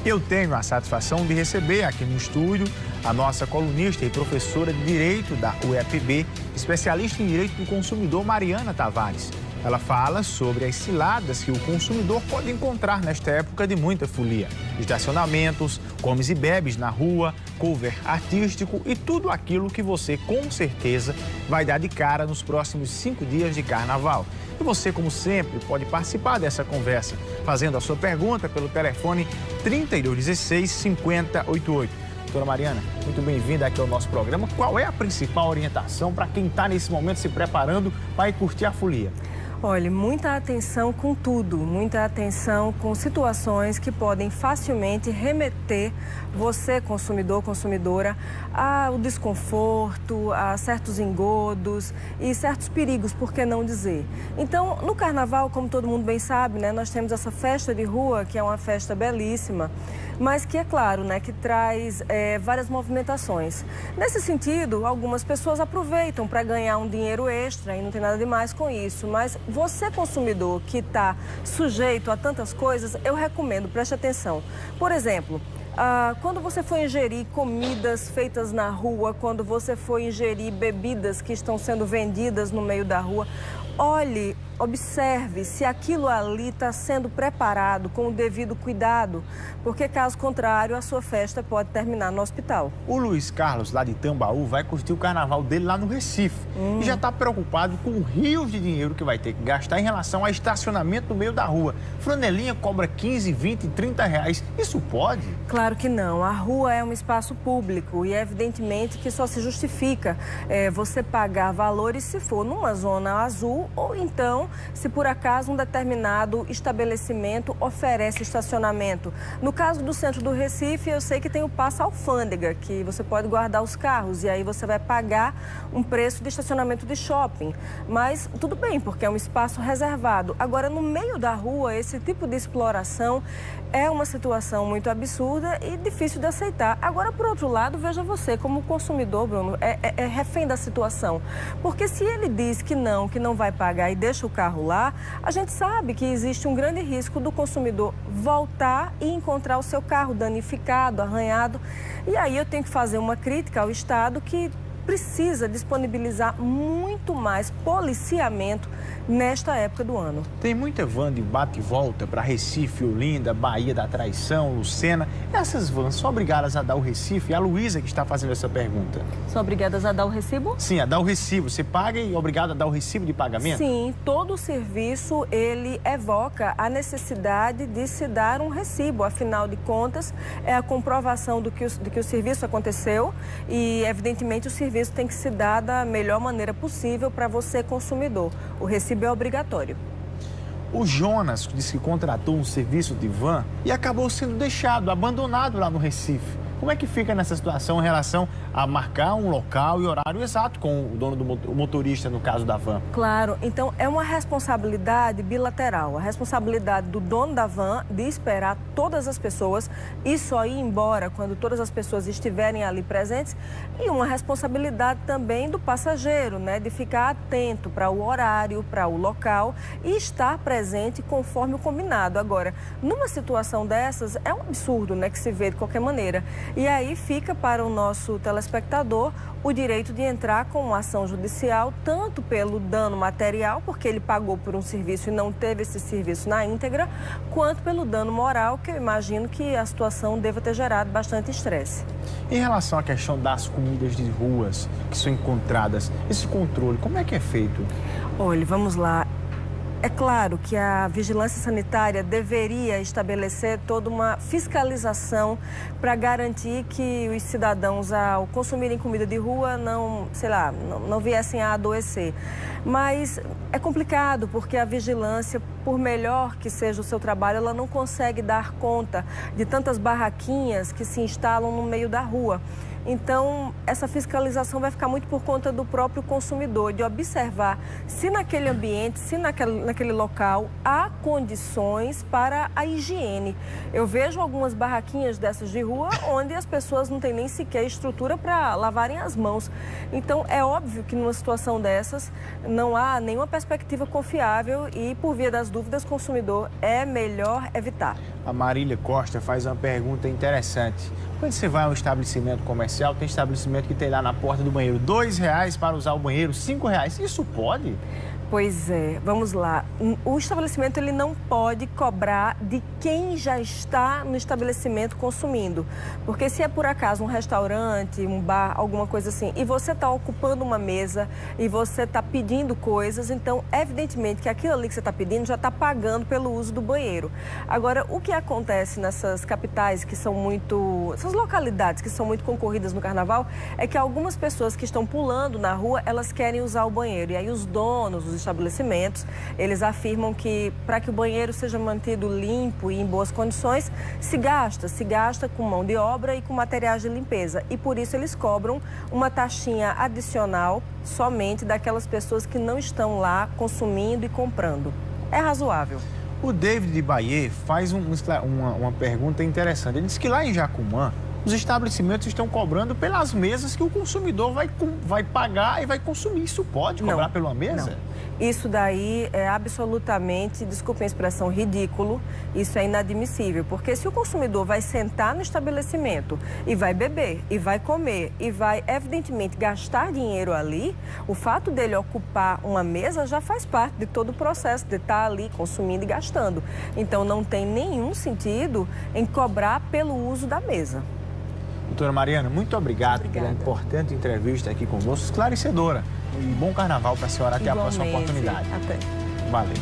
Eu tenho a satisfação de receber aqui no estúdio a nossa colunista e professora de Direito da UEPB, especialista em Direito do Consumidor, Mariana Tavares. Ela fala sobre as ciladas que o consumidor pode encontrar nesta época de muita folia. Estacionamentos, comes e bebes na rua, cover artístico e tudo aquilo que você com certeza vai dar de cara nos próximos 5 dias de carnaval. E você, como sempre, pode participar dessa conversa, fazendo a sua pergunta pelo telefone 3216-5088. Doutora Mariana, muito bem-vinda aqui ao nosso programa. Qual é a principal orientação para quem está nesse momento se preparando para ir curtir a folia? Olha, muita atenção com tudo, muita atenção com situações que podem facilmente remeter você, consumidor, consumidora, ao desconforto, a certos engodos e certos perigos, por que não dizer. Então, no Carnaval, como todo mundo bem sabe, né, nós temos essa festa de rua, que é uma festa belíssima, mas que é claro, né, que traz várias movimentações. Nesse sentido, algumas pessoas aproveitam para ganhar um dinheiro extra e não tem nada de mais com isso, mas você, consumidor, que está sujeito a tantas coisas, eu recomendo, preste atenção. Por exemplo, quando você for ingerir comidas feitas na rua, quando você for ingerir bebidas que estão sendo vendidas no meio da rua, olhe, observe se aquilo ali está sendo preparado com o devido cuidado, porque caso contrário a sua festa pode terminar no hospital. O Luiz Carlos, lá de Tambaú, vai curtir o carnaval dele lá no Recife e já está preocupado com o rio de dinheiro que vai ter que gastar em relação ao estacionamento no meio da rua. Flanelinha cobra 15, 20, 30 reais. Isso pode? Claro que não. A rua é um espaço público e é evidentemente que só se justifica você pagar valores se for numa zona azul ou então se por acaso um determinado estabelecimento oferece estacionamento. No caso do centro do Recife, eu sei que tem o Passa Alfândega, que você pode guardar os carros e aí você vai pagar um preço de estacionamento de shopping. Mas tudo bem, porque é um espaço reservado. Agora, no meio da rua, esse tipo de exploração é uma situação muito absurda e difícil de aceitar. Agora, por outro lado, veja você, como consumidor, Bruno, é refém da situação. Porque se ele diz que não vai pagar e deixa o carro lá, a gente sabe que existe um grande risco do consumidor voltar e encontrar o seu carro danificado, arranhado. E aí eu tenho que fazer uma crítica ao Estado que precisa disponibilizar muito mais policiamento nesta época do ano. Tem muita van de bate e volta para Recife, Olinda, Bahia da Traição, Lucena. Essas vans são obrigadas a dar o Recife? É a Luísa que está fazendo essa pergunta. São obrigadas a dar o recibo? Sim, a dar o recibo. Você paga e é obrigado a dar o recibo de pagamento? Sim, todo o serviço, ele evoca a necessidade de se dar um recibo. Afinal de contas, é a comprovação de que o serviço aconteceu e, evidentemente, o serviço tem que se dar da melhor maneira possível para você, consumidor. O recibo é obrigatório. O Jonas disse que contratou um serviço de van e acabou sendo deixado, abandonado lá no Recife. Como é que fica nessa situação em relação a marcar um local e horário exato com o dono do motorista, no caso da van? Claro, então é uma responsabilidade bilateral. A responsabilidade do dono da van de esperar todas as pessoas e só ir embora quando todas as pessoas estiverem ali presentes. E uma responsabilidade também do passageiro, né? De ficar atento para o horário, para o local e estar presente conforme o combinado. Agora, numa situação dessas, é um absurdo, né? Que se vê de qualquer maneira. E aí fica para o nosso telespectador o direito de entrar com uma ação judicial, tanto pelo dano material, porque ele pagou por um serviço e não teve esse serviço na íntegra, quanto pelo dano moral, que eu imagino que a situação deva ter gerado bastante estresse. Em relação à questão das comidas de ruas que são encontradas, esse controle, como é que é feito? Olha, vamos lá. É claro que a vigilância sanitária deveria estabelecer toda uma fiscalização para garantir que os cidadãos, ao consumirem comida de rua, não viessem a adoecer. Mas é complicado porque a vigilância, por melhor que seja o seu trabalho, ela não consegue dar conta de tantas barraquinhas que se instalam no meio da rua. Então, essa fiscalização vai ficar muito por conta do próprio consumidor, de observar se naquele ambiente, se naquele local há condições para a higiene. Eu vejo algumas barraquinhas dessas de rua onde as pessoas não têm nem sequer estrutura para lavarem as mãos. Então, é óbvio que numa situação dessas não há nenhuma perspectiva confiável e, por via das dúvidas, consumidor, é melhor evitar. A Marília Costa faz uma pergunta interessante. Quando você vai a um estabelecimento comercial, tem estabelecimento que tem lá na porta do banheiro R$2 para usar o banheiro, R$5. Isso pode? Pois é, vamos lá. O estabelecimento ele não pode cobrar de quem já está no estabelecimento consumindo. Porque se é por acaso um restaurante, um bar, alguma coisa assim, e você está ocupando uma mesa e você está pedindo coisas, então evidentemente que aquilo ali que você está pedindo já está pagando pelo uso do banheiro. Agora, o que acontece nessas capitais que são muito... essas localidades que são muito concorridas no carnaval, é que algumas pessoas que estão pulando na rua, elas querem usar o banheiro. E aí os donos, os estabelecimentos, eles afirmam que para que o banheiro seja mantido limpo e em boas condições, se gasta com mão de obra e com materiais de limpeza. E por isso eles cobram uma taxinha adicional somente daquelas pessoas que não estão lá consumindo e comprando. É razoável. O David de Bahia faz uma pergunta interessante. Ele diz que lá em Jacumã, os estabelecimentos estão cobrando pelas mesas que o consumidor vai pagar e vai consumir. Isso pode cobrar pela mesa? Não. Isso daí é absolutamente, desculpe a expressão, ridículo. Isso é inadmissível, porque se o consumidor vai sentar no estabelecimento e vai beber, e vai comer, e vai, evidentemente, gastar dinheiro ali, o fato dele ocupar uma mesa já faz parte de todo o processo de estar ali consumindo e gastando. Então, não tem nenhum sentido em cobrar pelo uso da mesa. Doutora Mariana, muito obrigado pela importante entrevista aqui conosco, esclarecedora. E bom carnaval para a senhora, até a próxima oportunidade. Até. Valeu.